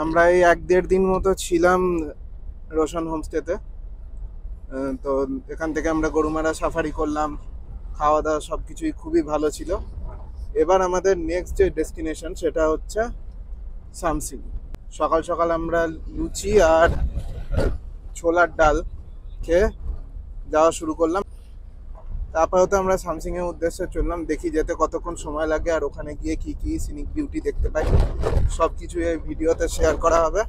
আমরা এই 1-1.5 দিন মতো ছিলাম রোশন হোমস্টেতে। তো এখান থেকে আমরা গরুমারা সাফারি করলাম, খাওয়া দাওয়া সব কিছুই খুবই ভালো ছিল। এবার আমাদের নেক্সট যে ডেস্টিনেশন সেটা হচ্ছে সামসিং। সকাল সকাল আমরা লুচি আর ছোলার ডাল খেয়ে যাওয়া শুরু করলাম। আপাতত আমরা সামসিং এর উদ্দেশ্যে চললাম, দেখি যেতে কতক্ষণ সময় লাগে আর ওখানে গিয়ে কি কি সিনিক বিউটি দেখতে পাই সব কিছু এই ভিডিওতে শেয়ার করা হবে।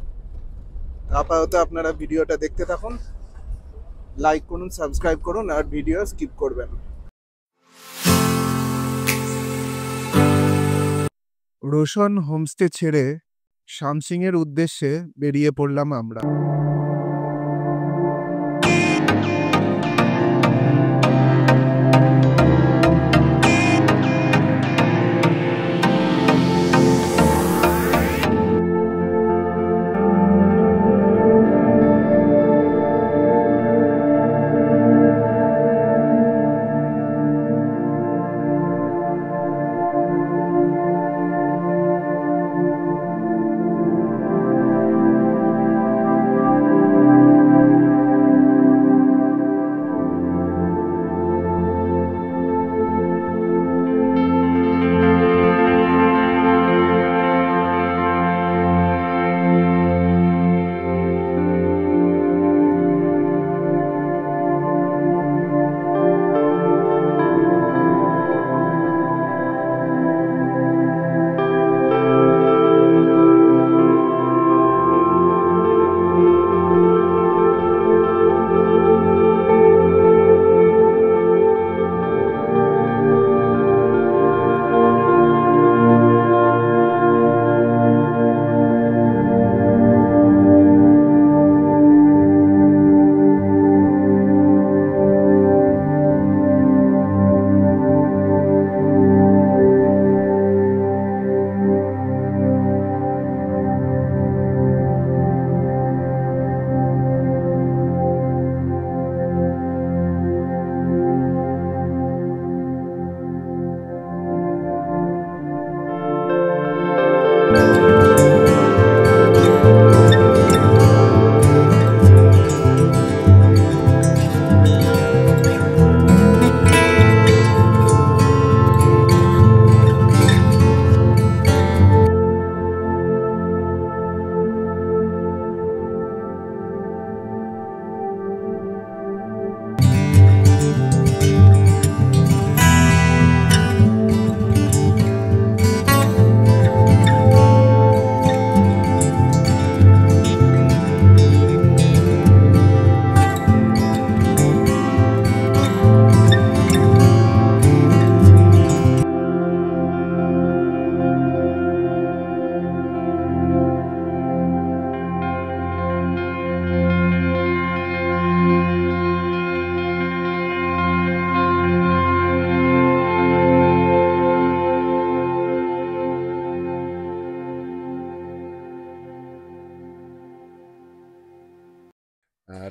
আপাতত আপনারা ভিডিওটা দেখতে থাকুন, লাইক করুন, সাবস্ক্রাইব করুন আর ভিডিও স্কিপ করবেন। রোশন হোমস্টে ছেড়ে সামসিং এর উদ্দেশ্যে বেরিয়ে পড়লাম আমরা।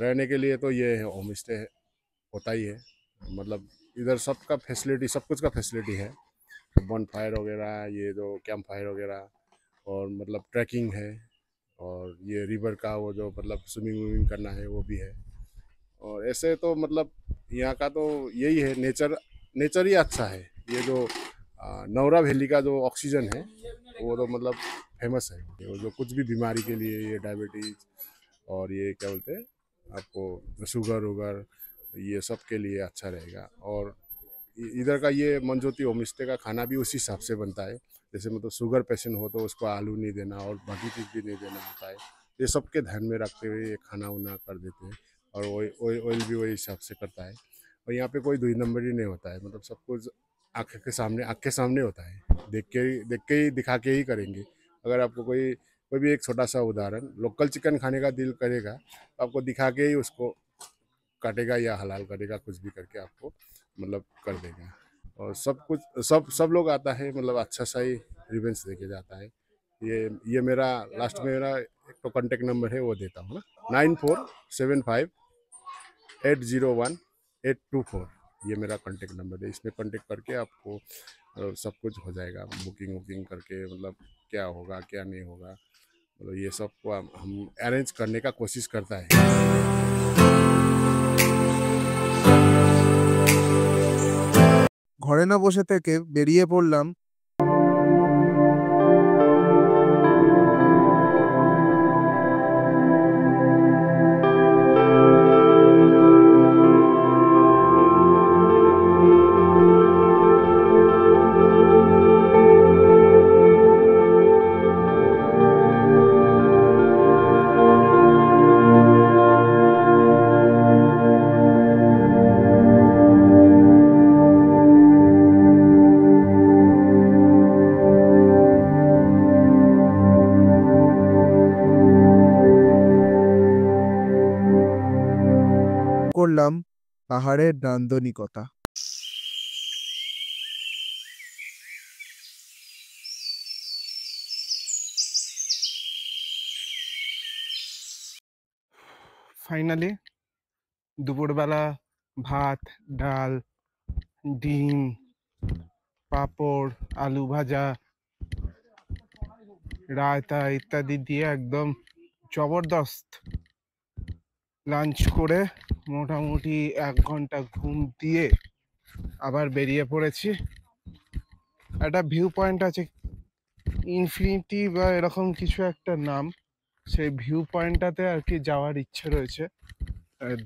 रहने के लिए तो ये होम स्टे होता ही है। मतलब इधर सबका फैसिलिटी, सब कुछ का फैसिलिटी है। वन फायर वगैरह, ये जो कैंप फायर वगैरह, और मतलब ट्रैकिंग है, और ये रिवर का वो जो मतलब स्विमिंग विमिंग करना है वो भी है। और ऐसे तो मतलब यहाँ का तो यही है, नेचर नेचर ही अच्छा है। ये जो नौरा वैली का जो ऑक्सीजन है वो तो मतलब फेमस है। वो जो कुछ भी बीमारी के लिए, ये डायबिटीज और ये क्या बोलते हैं आपको, शुगर वुगर, ये सब के लिए अच्छा रहेगा। और इधर का ये मनज्योति होम स्टे का खाना भी उसी हिसाब से बनता है। जैसे मतलब शुगर पेशेंट हो तो उसको आलू नहीं देना और बाकी चीज़ भी नहीं देना होता है। ये सब के ध्यान में रखते हुए ये खाना उना कर देते हैं। और ऑयल भी वही हिसाब से करता है। और यहाँ पे कोई दुई नंबर ही नहीं होता है। मतलब सब कुछ आँख के सामने होता है। देख के ही दिखा के ही करेंगे। अगर आपको कोई कोई भी एक छोटा सा उदाहरण, लोकल चिकन खाने का दिल करेगा तो आपको दिखा के ही उसको काटेगा या हलाल करेगा, कुछ भी करके आपको मतलब कर देगा। और सब कुछ सब लोग आता है, मतलब अच्छा सा ही रिवेंस देके जाता है। ये मेरा लास्ट में मेरा एक तो कॉन्टेक्ट नंबर है, वो देता हूँ ना, 9475801824। ये मेरा कॉन्टेक्ट नंबर है। इसमें कॉन्टेक्ट करके आपको सब कुछ हो जाएगा, बुकिंग वुकिंग करके, मतलब क्या होगा क्या नहीं होगा, मतलब ये सब को हम अरेंज करने का कोशिश करता है। ঘরে না বসে থেকে বেরিয়ে পড়লাম করলাম পাহাড়ের নান্দনিকতা। ফাইনালি দুপুরবেলা ভাত, ডাল, ডিম, পাঁপড়, আলু ভাজা, রায়তা ইত্যাদি দিয়ে একদম জবরদস্ত লাঞ্চ করে মোটামুটি 1 ঘন্টা ঘুম দিয়ে আবার বেরিয়ে পড়েছি। একটা ভিউ পয়েন্ট আছে, ইনফিনিটি বা এরকম কিছু একটা নাম, সেই ভিউ পয়েন্টটাতে আর কি যাওয়ার ইচ্ছে রয়েছে।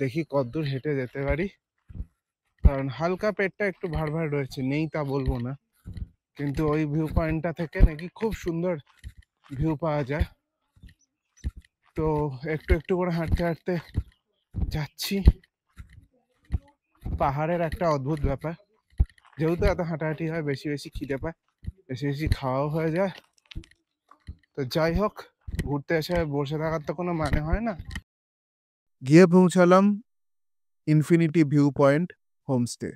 দেখি কতদূর হেঁটে যেতে পারি, কারণ হালকা পেটটা একটু ভার ভার রয়েছে, নেই তা বলবো না, কিন্তু ওই ভিউ পয়েন্টটা থেকে নাকি খুব সুন্দর ভিউ পাওয়া যায়। তো একটু একটু করে হাঁটতে হাঁটতে যাচ্ছি। পাহাড়ের একটা অদ্ভুত ব্যাপার, যেহেতু এত হাঁটাহাঁটি হয়, বেশি বেশি খিদে পায়, বেশি বেশি খাওয়াও হয়ে যায়। তো যাই হোক, ঘুরতে এসে বসে থাকার তো কোনো মানে হয় না। গিয়ে পৌঁছালাম ইনফিনিটি ভিউ পয়েন্ট হোমস্টে।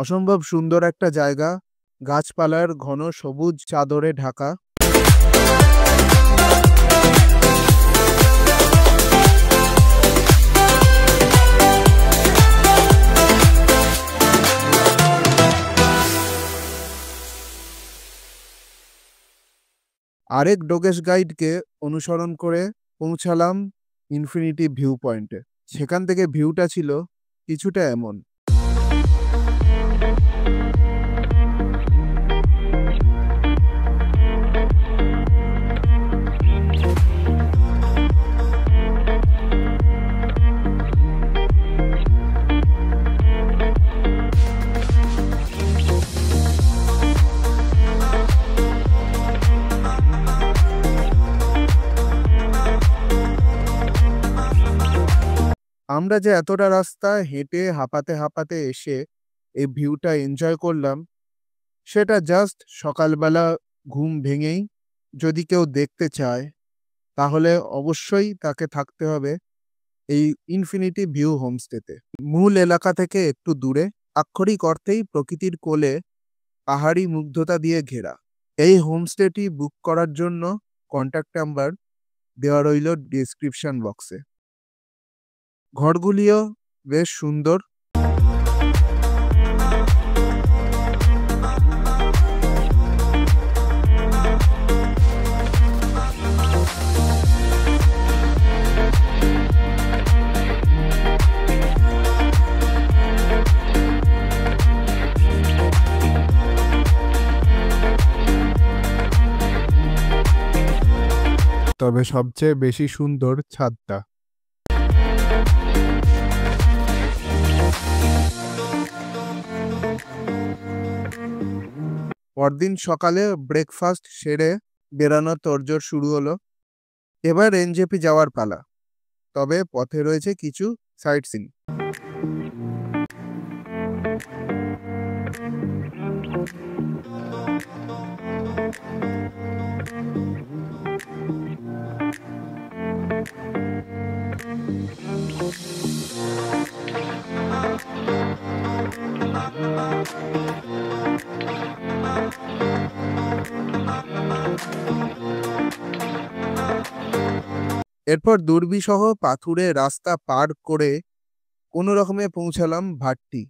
অসম্ভব সুন্দর একটা জায়গা, গাছপালার ঘন সবুজ চাদরে ঢাকা। আরেক ডোগেশ গাইডকে অনুসরণ করে পৌঁছালাম ইনফিনিটি ভিউ পয়েন্টে। সেখান থেকে ভিউটা ছিল কিছুটা এমন। আমরা যে এতটা রাস্তা হেঁটে হাঁপাতে হাঁপাতে এসে এই ভিউটা এনজয় করলাম, সেটা জাস্ট সকালবেলা ঘুম ভেঙেই যদি কেউ দেখতে চায়, তাহলে অবশ্যই তাকে থাকতে হবে এই ইনফিনিটি ভিউ হোমস্টেতে। মূল এলাকা থেকে একটু দূরে, আক্ষরিক অর্থেই প্রকৃতির কোলে, পাহাড়ি মুগ্ধতা দিয়ে ঘেরা। এই হোমস্টেটি বুক করার জন্য কন্ট্যাক্ট নাম্বার দেওয়া রইল ডেসক্রিপশন বক্সে। ঘরগুলিও বেশ সুন্দর। তবে সবচেয়ে বেশি সুন্দর ছাদটা। পরদিন সকালে ব্রেকফাস্ট সেরে বেরানোর তোড়জোড় শুরু হলো। এবার এনজেপি যাওয়ার পালা, তবে পথে রয়েছে কিছু সাইট সিন। এরপর দুর্বিসহ পাথুরে রাস্তা পার করে কোনো রকমে পৌঁছালাম ভাট্টি।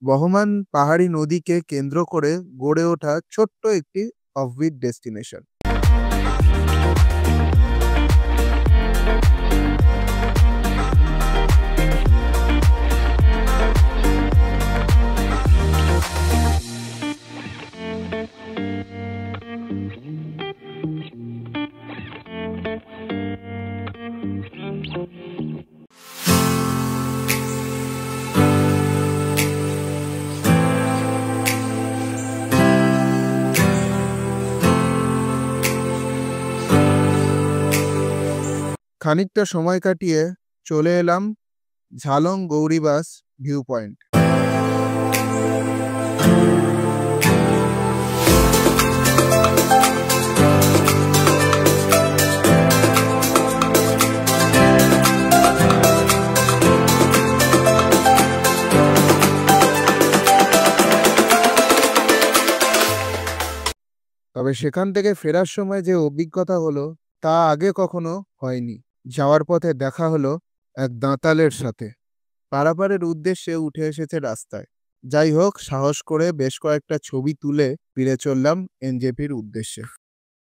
বহমান পাহাড়ি নদীকে কেন্দ্র করে গড়ে ওঠা ছোট্ট একটি অফবিট ডেস্টিনেশন। খানিকটা সময় কাটিয়ে চলে এলাম ঝালং গৌরীবাস ভিউ পয়েন্ট। তবে সেখান থেকে ফেরার সময় যে অভিজ্ঞতা হলো তা আগে কখনো হয়নি। যাওয়ার পথে দেখা হলো এক দাঁতালের সাথে। পারাপারের উদ্দেশ্যে উঠে এসেছে রাস্তায়। যাই হোক, সাহস করে বেশ কয়েকটা ছবি তুলে ফিরে চললাম এনজেপির উদ্দেশ্যে।